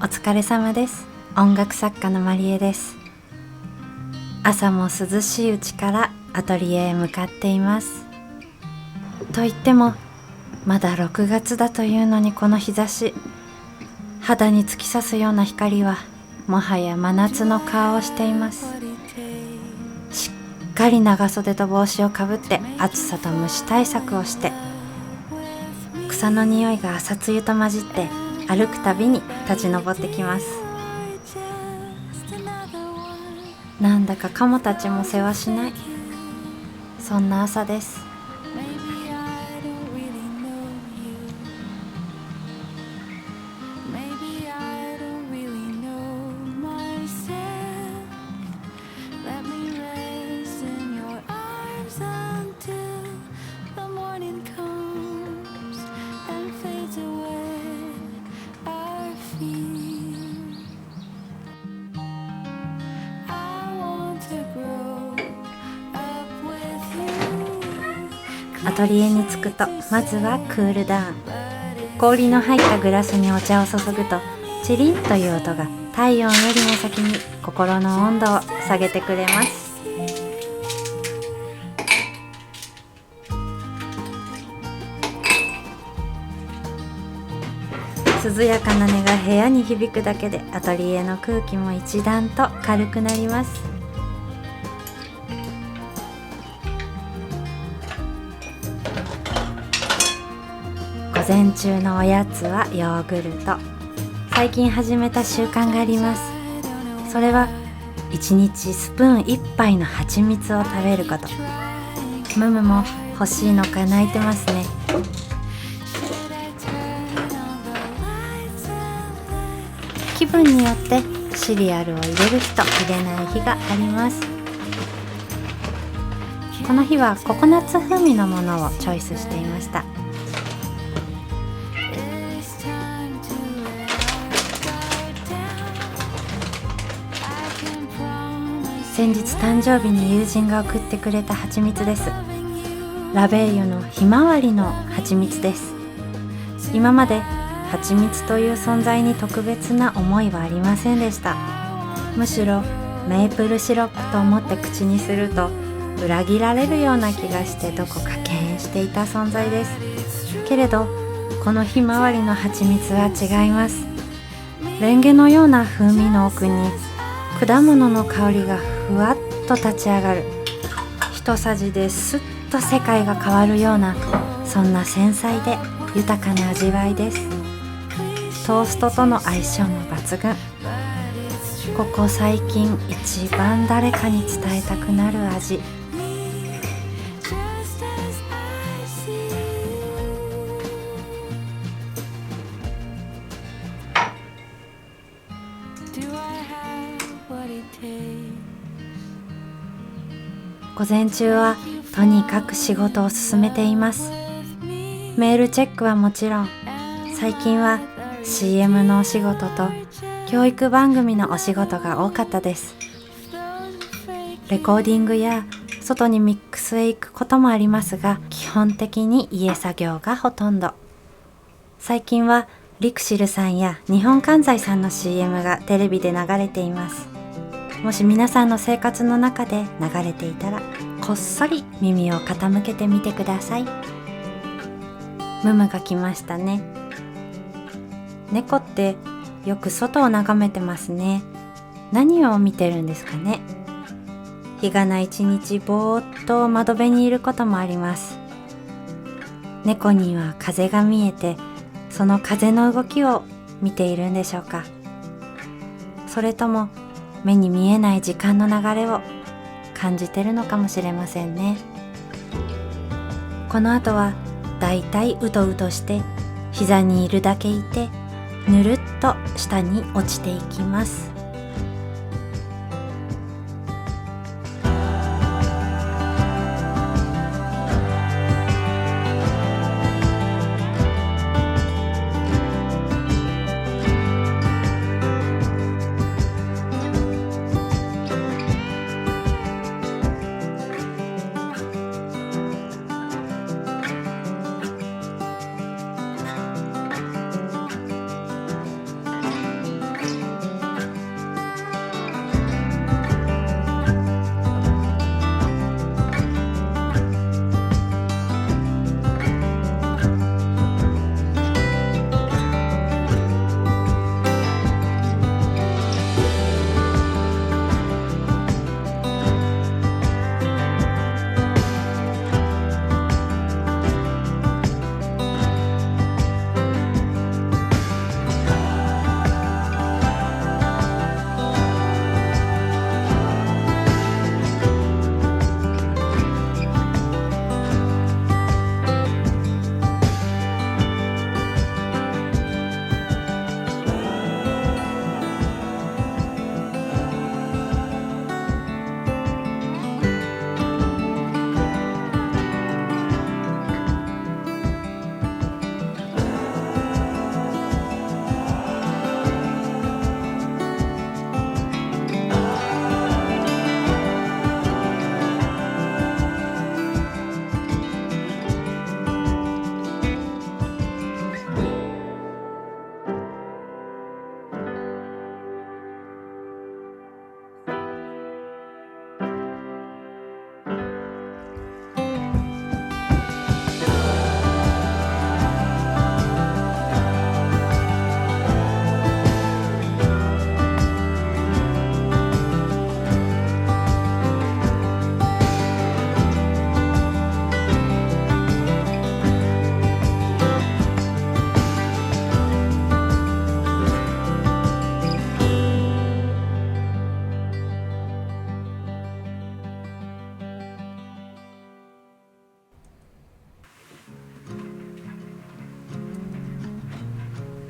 疲れ様です。音楽作家のまりえです。朝も涼しいうちからアトリエへ向かっています。と言ってもまだ6月だというのに、この日差し、肌に突き刺すような光はもはや真夏の顔をしています。しっかり長袖と帽子をかぶって暑さと虫対策をして、草の匂いが朝露と混じって歩くたびに立ち上ってきます。なんだかカモたちも世話しない、そんな朝です。アトリエに着くとまずはクールダウン。氷の入ったグラスにお茶を注ぐとチリンという音が体温よりも先に心の温度を下げてくれます。涼やかな音が部屋に響くだけでアトリエの空気も一段と軽くなります。午前中のおやつはヨーグルト。最近始めた習慣があります。それは1日スプーン1杯の蜂蜜を食べること。ムムも欲しいのか泣いてますね。気分によってシリアルを入れる日と入れない日があります。この日はココナッツ風味のものをチョイスしていました。先日誕生日に友人が送ってくれた蜂蜜です。ラベーユのひまわりの蜂蜜です。今まで蜂蜜という存在に特別な思いはありませんでした。むしろメープルシロップと思って口にすると裏切られるような気がして、どこか敬遠していた存在です。けれどこのひまわりの蜂蜜は違います。レンゲのような風味の奥に果物の香りがふわっと立ち上がる。一さじですっと世界が変わるような、そんな繊細で豊かな味わいです。トーストとの相性も抜群。ここ最近一番誰かに伝えたくなる味。午前中はとにかく仕事を進めています。メールチェックはもちろん、最近は CM のお仕事と教育番組のお仕事が多かったです。レコーディングや外にミックスへ行くこともありますが、基本的に家作業がほとんど。最近はリクシルさんや日本関西さんの CM がテレビで流れています。もし皆さんの生活の中で流れていたら、こっそり耳を傾けてみてください。ムムが来ましたね。猫ってよく外を眺めてますね。何を見てるんですかね。日がな一日ぼーっと窓辺にいることもあります。猫には風が見えて、その風の動きを見ているんでしょうか。それとも目に見えない時間の流れを感じてるのかもしれませんね。この後はだいたいうとうとして膝にいるだけいて、ぬるっと下に落ちていきます。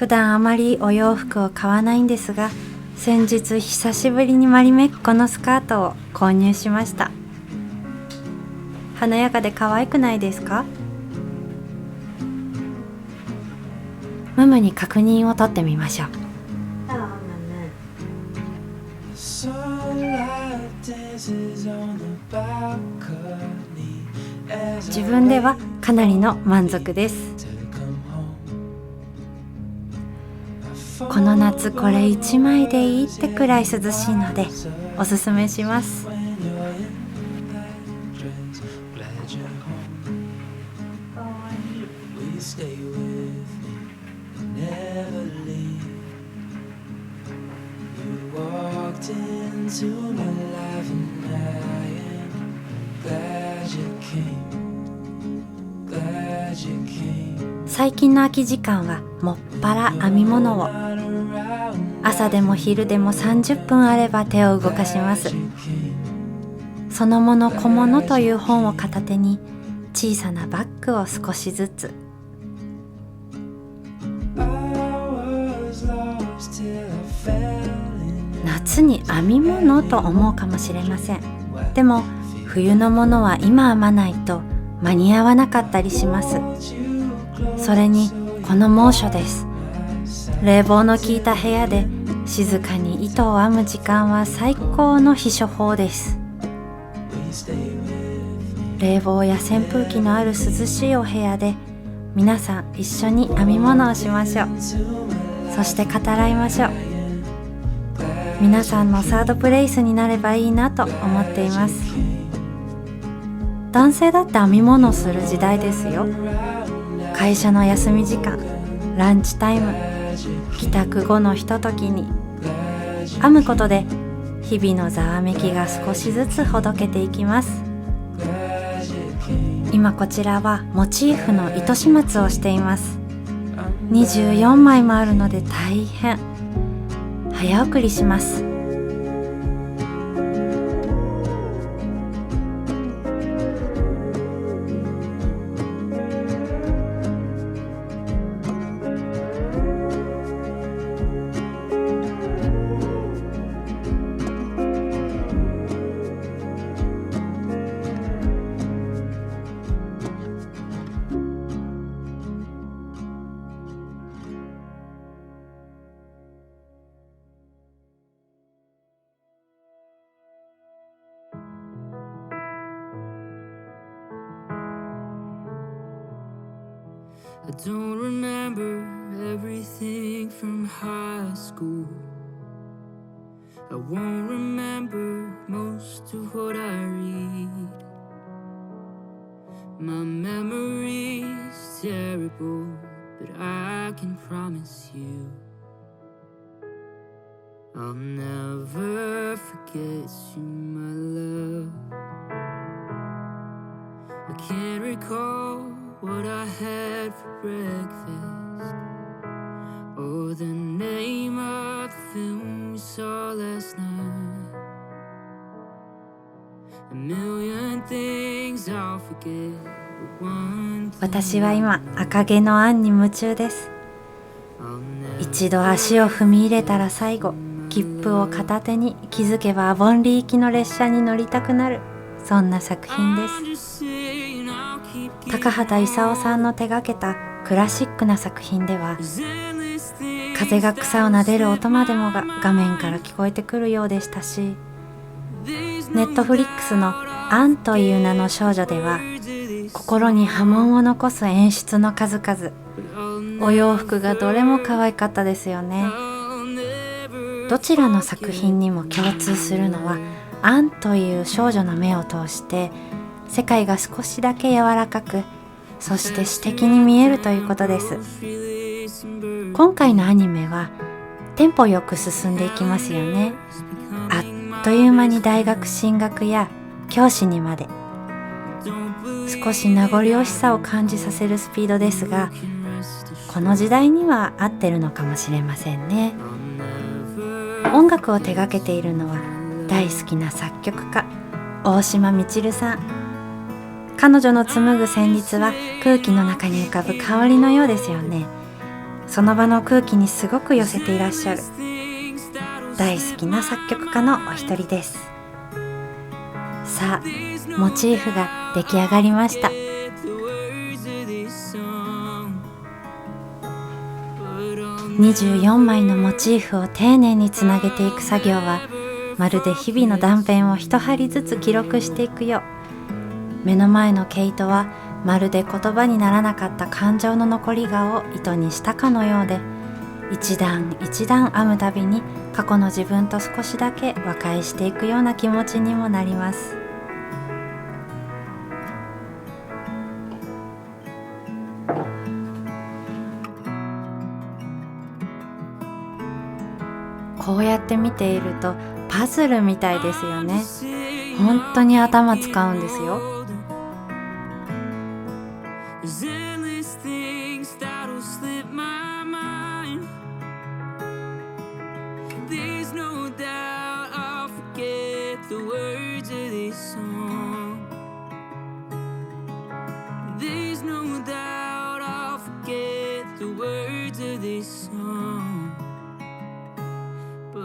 普段あまりお洋服を買わないんですが、先日久しぶりにマリメッコのスカートを購入しました。華やかで可愛くないですか？ムムに確認を取ってみましょう。自分ではかなりの満足です。この夏これ1枚でいいってくらい涼しいのでおすすめします。最近の空き時間はもっぱら編み物を。朝でも昼でも30分あれば手を動かします。そのもの小物という本を片手に小さなバッグを少しずつ。夏に編み物と思うかもしれません。でも冬のものは今編まないと間に合わなかったりします。それにこの猛暑です。冷房の効いた部屋で静かに糸を編む時間は最高の秘書法です。冷房や扇風機のある涼しいお部屋で皆さん一緒に編み物をしましょう。そして語らいましょう。皆さんのサードプレイスになればいいなと思っています。男性だって編み物をする時代ですよ。会社の休み時間、ランチタイム、帰宅後のひとときに編むことで日々のざわめきが少しずつほどけていきます。今こちらはモチーフの糸始末をしています。24枚もあるので大変。早送りします。I don't remember everything from high school. I won't remember most of what I read. My memory's terrible, but I can promise you I'll never forget you, my love. I can't recall what I had for breakfast, or the name of the film we saw last night. A million things I'll forget, but one thing 私は今赤毛のアンに夢中です。一度足を踏み入れたら最後、切符を片手に気づけばアボンリー行きの列車に乗りたくなる、そんな作品です。高畑勲さんの手がけたクラシックな作品では、風が草を撫でる音までもが画面から聞こえてくるようでしたし、ネットフリックスのアンという名の少女では心に波紋を残す演出の数々、お洋服がどれも可愛かったですよね。どちらの作品にも共通するのは、アンという少女の目を通して世界が少しだけ柔らかく、そして詩的に見えるということです。今回のアニメはテンポよく進んでいきますよね。あっという間に大学進学や教師にまで、少し名残惜しさを感じさせるスピードですが、この時代には合ってるのかもしれませんね。音楽を手掛けているのは大好きな作曲家大島みちるさん。彼女の紡ぐ旋律は空気の中に浮かぶ香りのようですよね。その場の空気にすごく寄せていらっしゃる大好きな作曲家のお一人です。さあ、モチーフが出来上がりました。24枚のモチーフを丁寧につなげていく作業は、まるで日々の断片を一針ずつ記録していくよう、目の前の毛糸はまるで言葉にならなかった感情の残り香を糸にしたかのようで、一段一段編むたびに過去の自分と少しだけ和解していくような気持ちにもなります。こうやって見ているとパズルみたいですよね。本当に頭使うんですよ。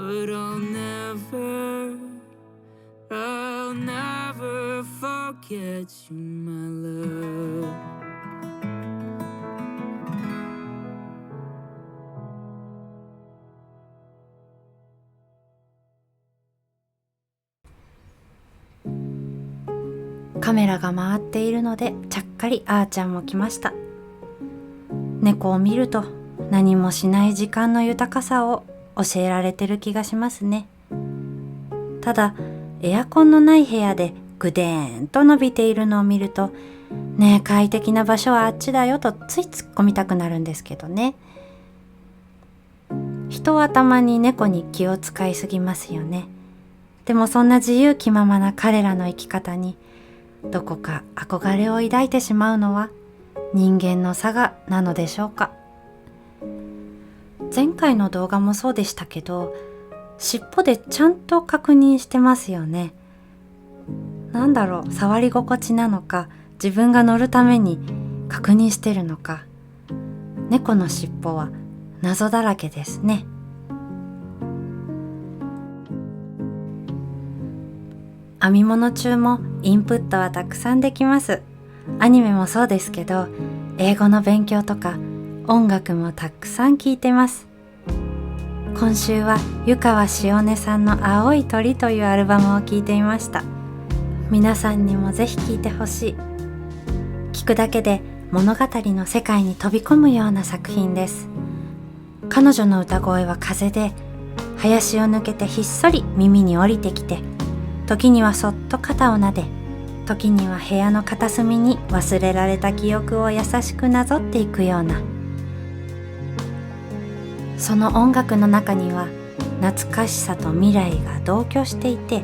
But I'll never forget you, my love. カメラが回っているのでちゃっかりあーちゃんも来ました。猫を見ると何もしない時間の豊かさを教えられてる気がしますね。ただエアコンのない部屋でぐでーんと伸びているのを見ると、ねえ快適な場所はあっちだよとつい突っ込みたくなるんですけどね。人はたまに猫に気を使いすぎますよね。でもそんな自由気ままな彼らの生き方にどこか憧れを抱いてしまうのは人間の差がなのでしょうか。前回の動画もそうでしたけど、尻尾でちゃんと確認してますよね。なんだろう、触り心地なのか、自分が乗るために確認してるのか。猫の尻尾は謎だらけですね。編み物中もインプットはたくさんできます。アニメもそうですけど、英語の勉強とか音楽もたくさん聴いてます。今週は湯川しおねさんの青い鳥というアルバムを聴いていました。皆さんにもぜひ聴いてほしい。聴くだけで物語の世界に飛び込むような作品です。彼女の歌声は風で、林を抜けてひっそり耳に降りてきて、時にはそっと肩を撫で、時には部屋の片隅に忘れられた記憶を優しくなぞっていくような。その音楽の中には懐かしさと未来が同居していて、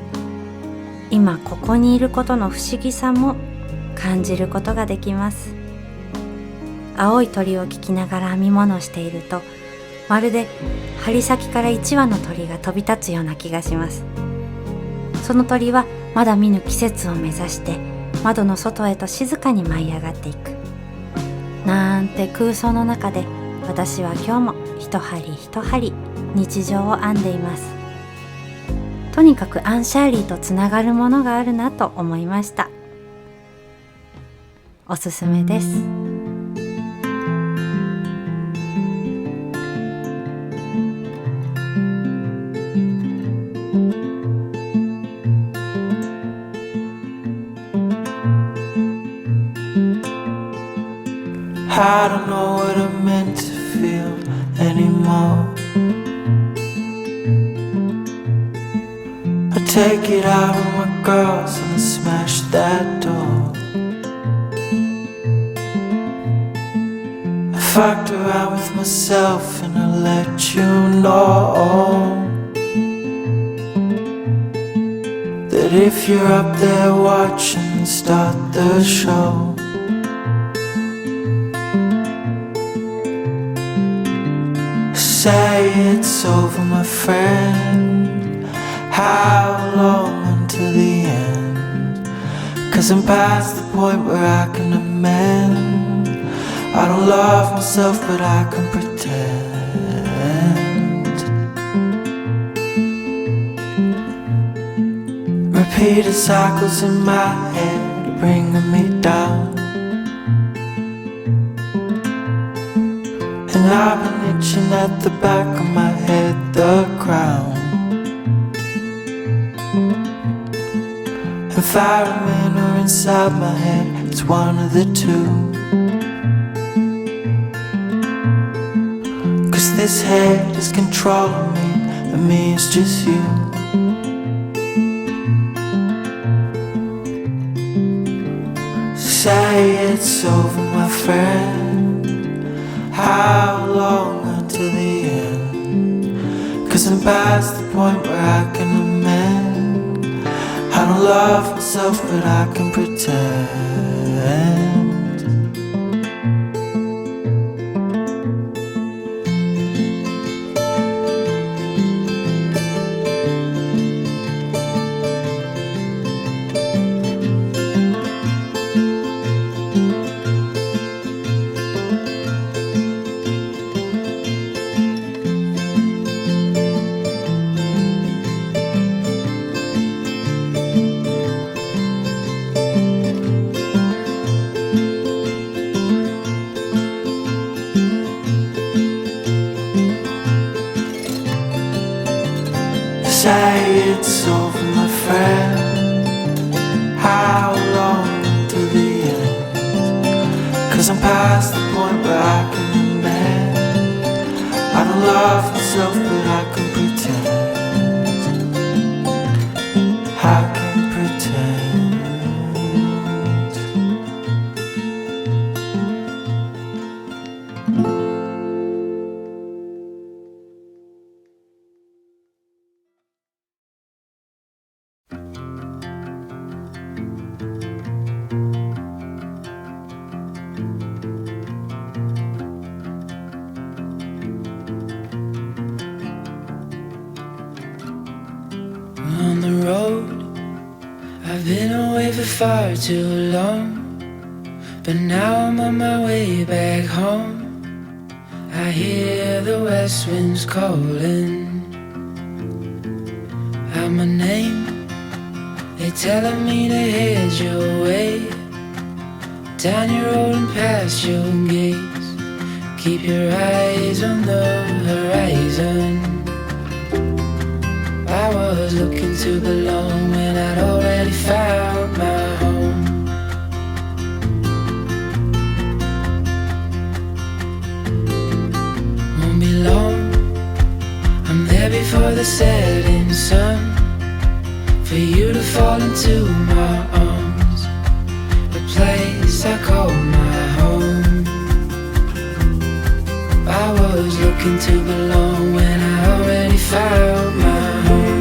今ここにいることの不思議さも感じることができます。青い鳥を聞きながら編み物をしていると、まるで針先から一羽の鳥が飛び立つような気がします。その鳥はまだ見ぬ季節を目指して窓の外へと静かに舞い上がっていくなんて空想の中で、私は今日も一針一針日常を編んでいます。とにかくアンシャーリーとつながるものがあるなと思いました。おすすめです。I don't know what I'm meant to feel anymore. I take it out on my girls and I smash that door. I fucked around with myself and I let you know that if you're up there watching, start the show. Say it's over, my friend. How long until the end? 'Cause I'm past the point where I can amend. I don't love myself, but I can pretend. Repeated cycles in my head bringing me down, and I've been itching at the back of my head, the crown. And fire and wind are inside my head, it's one of the two. 'Cause this head is controlling me, and me is just you. Say it's over, my friend. How long until the end? 'Cause I'm past the point where I can amend. I don't love myself, but I can pretend. Say it's over, my friend. How long until the end? 'Cause I'm past the point where I can amend. I don't love myself, but I can pretend. I can pretend. On the road, I've been away for far too long, but now I'm on my way back home. I hear the west winds calling out my name. They're telling me to head your way, down your road and past your gates. Keep your eyes on the horizon. I was looking to belong when I'd already found my home. Won't be long, I'm there before the setting sun, for you to fall into my arms, the place I call my home. I was looking to belong when I already found my home.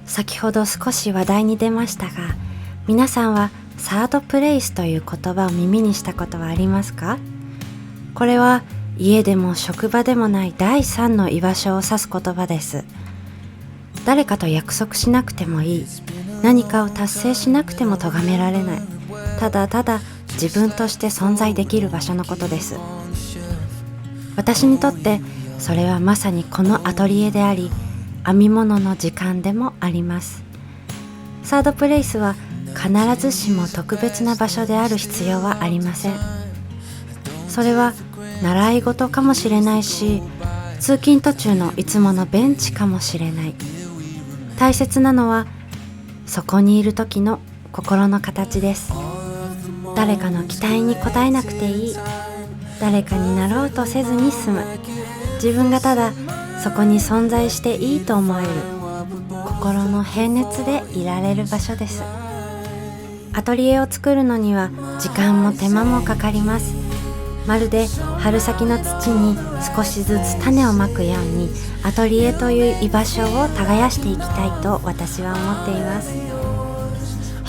先ほど少し話題に出ましたが、皆さんはサードプレイスという言葉を耳にしたことはありますか？これは家でも職場でもない第三の居場所を指す言葉です。誰かと約束しなくてもいい、何かを達成しなくても咎められない、ただただ自分として存在できる場所のことです。私にとってそれはまさにこのアトリエであり、編み物の時間でもあります。サードプレイスは必ずしも特別な場所である必要はありません。それは習い事かもしれないし、通勤途中のいつものベンチかもしれない。大切なのはそこにいる時の心の形です。誰かの期待に応えなくていい。誰かになろうとせずに済む。自分がただそこに存在していいと思える心の平熱でいられる場所です。アトリエを作るのには時間も手間もかかります。まるで春先の土に少しずつ種をまくように、アトリエという居場所を耕していきたいと私は思っています。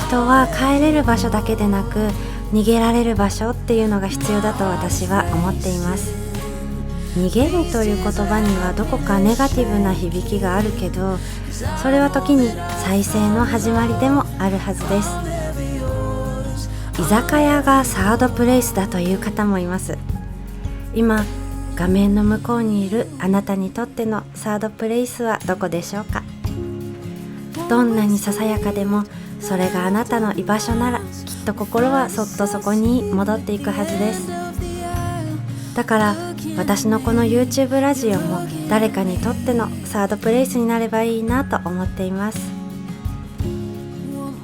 人は帰れる場所だけでなく、逃げられる場所っていうのが必要だと私は思っています。逃げるという言葉にはどこかネガティブな響きがあるけど、それは時に再生の始まりでもあるはずです。居酒屋がサードプレイスだという方もいます。今画面の向こうにいるあなたにとってのサードプレイスはどこでしょうか。どんなにささやかでもそれがあなたの居場所なら、きっと心はそっとそこに戻っていくはずです。だから私のこの YouTube ラジオも誰かにとってのサードプレイスになればいいなと思っています。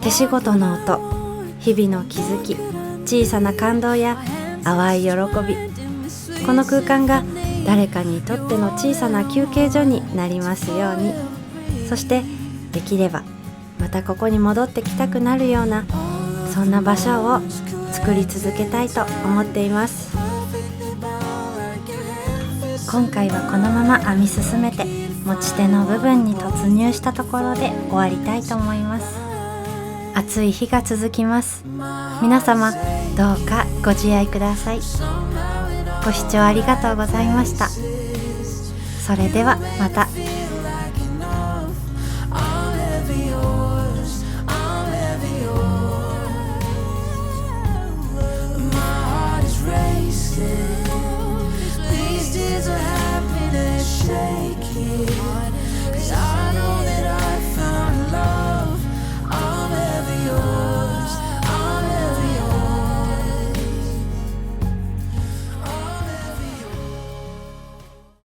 手仕事の音、日々の気づき、小さな感動や淡い喜び、この空間が誰かにとっての小さな休憩所になりますように。そしてできればまたここに戻ってきたくなるような、そんな場所を作り続けたいと思っています。今回はこのまま編み進めて持ち手の部分に突入したところで終わりたいと思います。暑い日が続きます。皆様どうかご自愛ください。ご視聴ありがとうございました。それではまた。